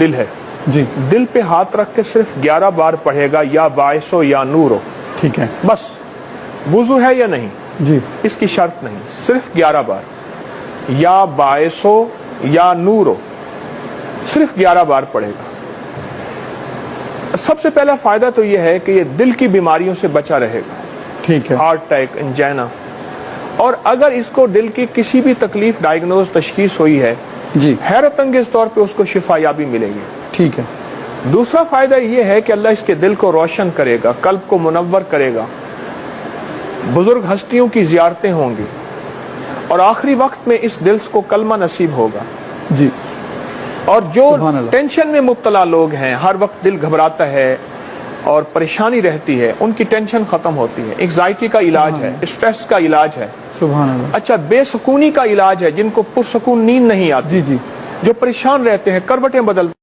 دل ہے جی دل پہ ہاتھ رکھ کے صرف 11 بار پڑھے گا یا باعث ہو یا نور ہو ٹھیک ہے بس وضو ہے یا نہیں جی اس کی شرط نہیں صرف 11 بار یا باعث ہو یا نور ہو صرف 11 بار پڑھے گا سب سے پہلا فائدہ تو یہ ہے کہ یہ دل کی بیماریوں سے بچا رہے گا ٹھیک ہے ہارٹ اٹیک انجینا اور اگر اس کو دل کی کسی بھی تکلیف ڈائگنوز تشخیص ہوئی ہے جی حیرت انگیز طور پہ اس کو شفا یابی ملے گی ٹھیک ہے دوسرا فائدہ یہ ہے کہ اللہ اس کے دل کو روشن کرے گا قلب کو منور کرے گا بزرگ ہستیوں کی زیارتیں ہوں گی اور آخری وقت میں اس دل کو کلمہ نصیب ہوگا جی اور جو سبحان اللہ ٹینشن میں مبتلا لوگ ہیں ہر وقت دل گھبراتا ہے اور پریشانی رہتی ہے ان کی ٹینشن ختم ہوتی ہے انگزائٹی کا علاج ہے اسٹریس کا علاج ہے سبحان اللہ اچھا بے سکونی کا علاج ہے جن کو پرسکون نیند نہیں آتی جی جی جو پریشان رہتے ہیں کروٹیں بدلتے